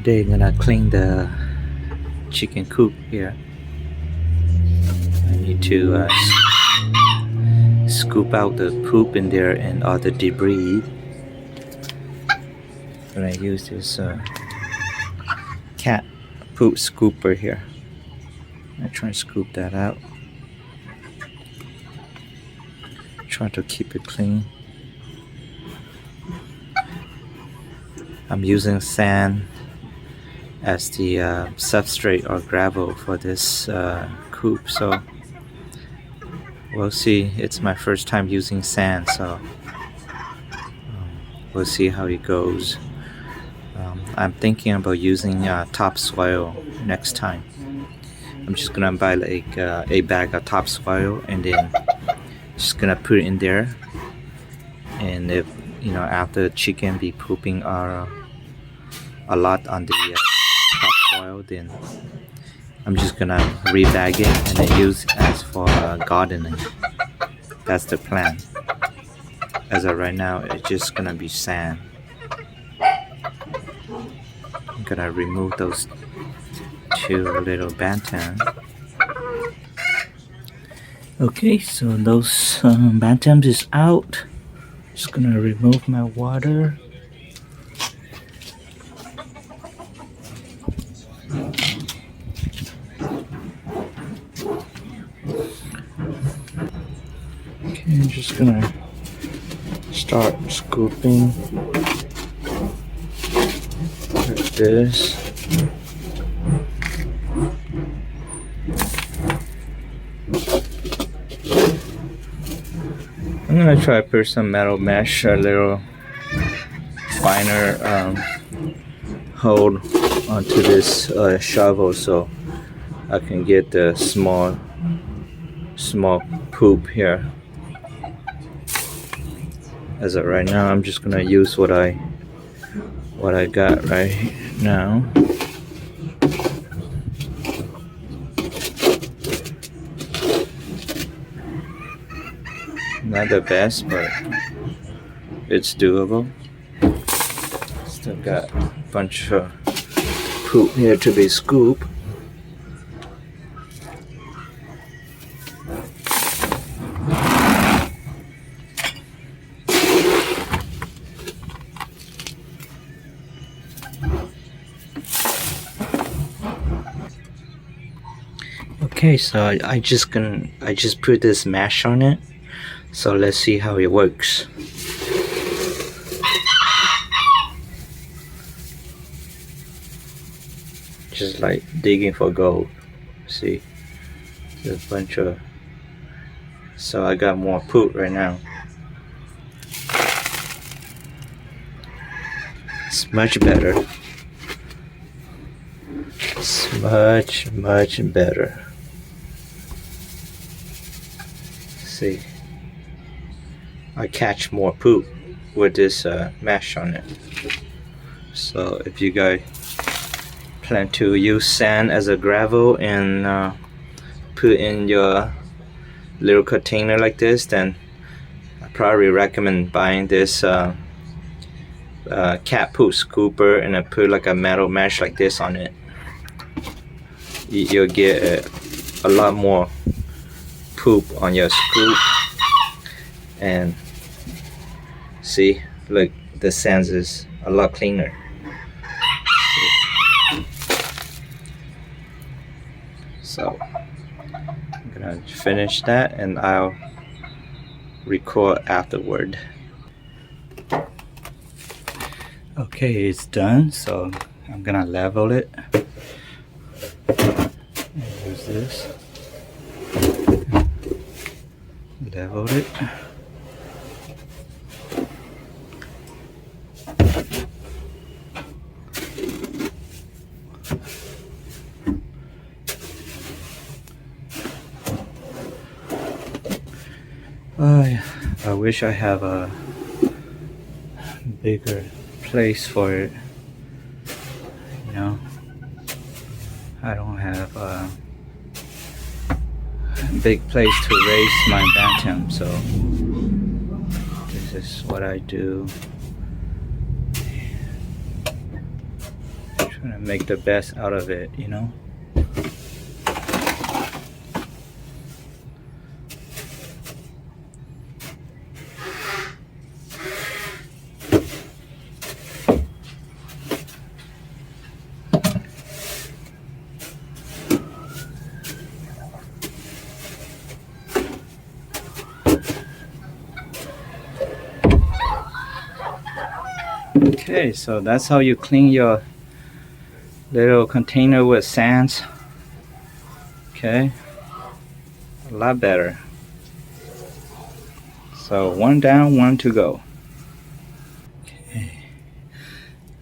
Today I'm gonna clean the chicken coop here. I need to scoop out the poop in there and all the debris. And I use this cat poop scooper here. I try and scoop that out. Try to keep it clean. I'm using sand as the substrate or gravel for this coop, so we'll see. It's my first time using sand, so we'll see how it goes. I'm thinking about using topsoil next time. I'm just gonna buy like a bag of topsoil and then just gonna put it in there, and if after the chicken be pooping a lot on the topsoil, then I'm just gonna rebag it and then use it as for gardening. That's the plan. As of right now, it's just gonna be sand. I'm gonna remove those two little bantams. Okay, so those bantams is out. Just gonna remove my water. Okay, I'm just gonna start scooping like this. I'm gonna try to put some metal mesh, a little finer hold onto this shovel so I can get the small poop here. As of right now, I'm just gonna use what I got right now. Not the best, but it's doable. Still got a bunch of poop here to be scooped. Okay, so I just put this mesh on it. So let's see how it works. Just like digging for gold. See, there's a bunch of. So I got more poop right now. It's much better. It's much better. See, I catch more poop with this mesh on it. So if you guys plan to use sand as a gravel and put in your little container like this, then I probably recommend buying this cat poop scooper and then put like a metal mesh like this on it. You'll get a lot more poop on your scoop. And see, look, the sand is a lot cleaner. So I'm gonna finish that and I'll record afterward. Okay, it's done, so I'm gonna level it. Use this. Level it. I wish I have a bigger place for it. I don't have a big place to raise my bantam, so this is what I do. Trying to make the best out of it, you know. Okay, so that's how you clean your little container with sands. Okay, a lot better. So one down, one to go. Okay,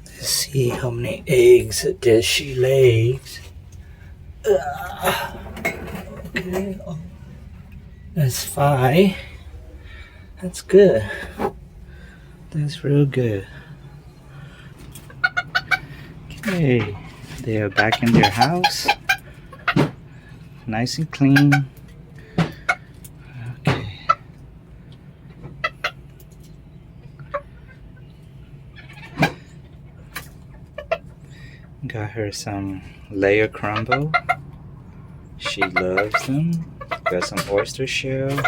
let's see how many eggs does she lay. Okay, that's 5. That's good. That's real good. Okay, they are back in their house. Nice and clean. Okay. Got her some layer crumble. She loves them. Got some oyster shell.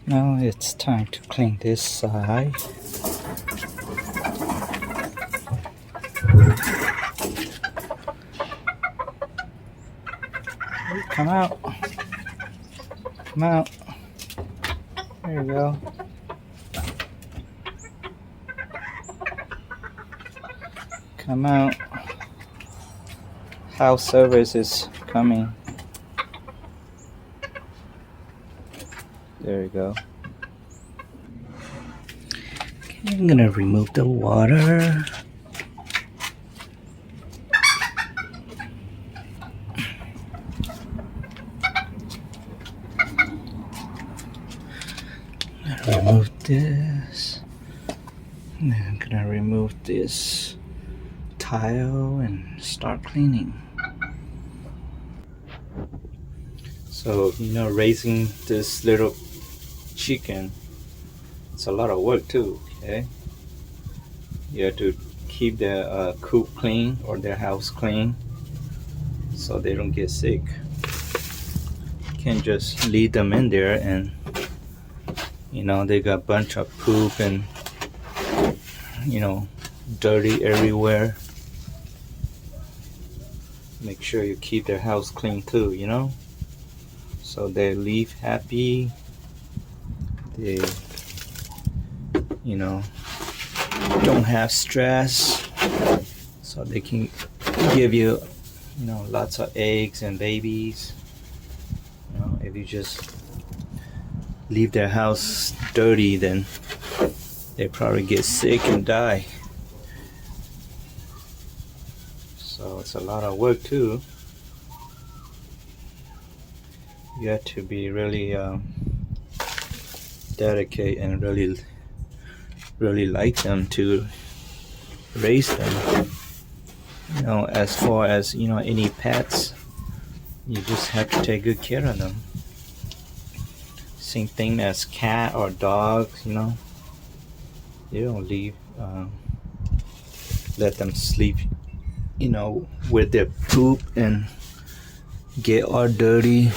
Now it's time to clean this side. Come out. Come out. There you go. Come out. House service is coming. There you go. Okay, I'm gonna remove the water. Remove this. And then I'm gonna remove this tile and start cleaning. So, you know, raising this little chicken, it's a lot of work too, okay? You have to keep their coop clean or their house clean so they don't get sick. You can't just leave them in there and, you know, they got a bunch of poop and, you know, dirty everywhere. Make sure you keep their house clean too, you know? So they leave happy. They, you know, don't have stress. So they can give you, you know, lots of eggs and babies. You know, if you just leave their house dirty, then they probably get sick and die. So it's a lot of work too. You have to be really dedicated and really like them to raise them. You know, as far as, you know, any pets, you just have to take good care of them. Same thing as cat or dogs, you know. You don't leave, let them sleep, you know, with their poop and get all dirty.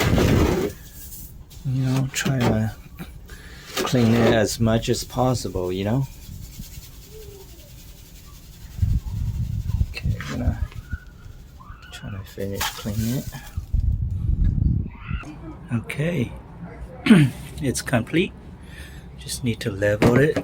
You know, try to clean it as much as possible, you know. Okay, I'm gonna try to finish cleaning it. Okay, it's complete. Just need to level it.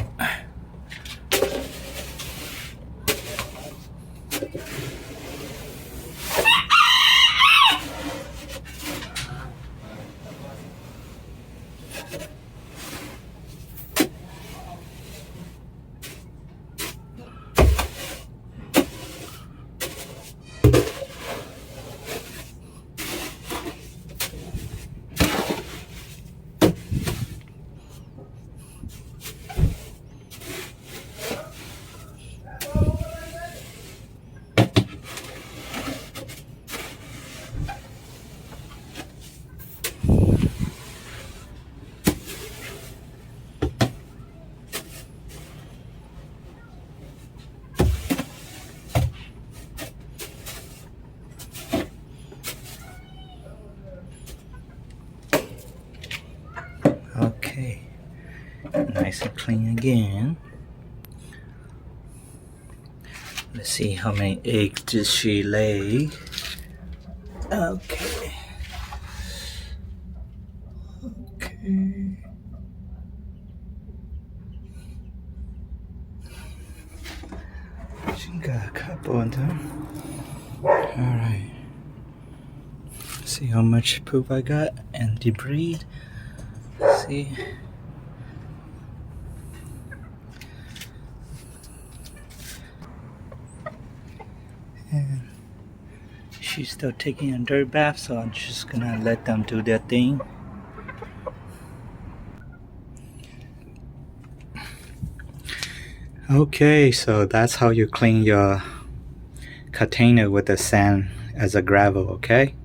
nice and clean again. Let's see how many eggs does she lay. Okay. Okay. She got a couple of them. Alright. See how much poop I got and debris. See. And she's still taking a dirt bath, so I'm just gonna let them do their thing. Okay, so that's how you clean your container with the sand as a gravel, okay?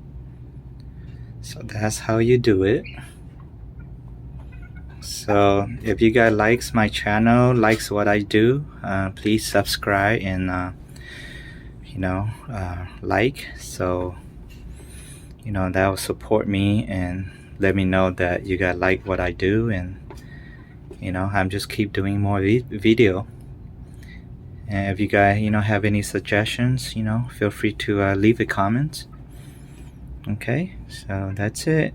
So that's how you do it. So if you guys likes my channel, likes what I do, please subscribe and like, so that will support me and let me know that you guys like what I do, and I'm just keep doing more video. And if you guys have any suggestions, feel free to leave a comment. Okay, so that's it.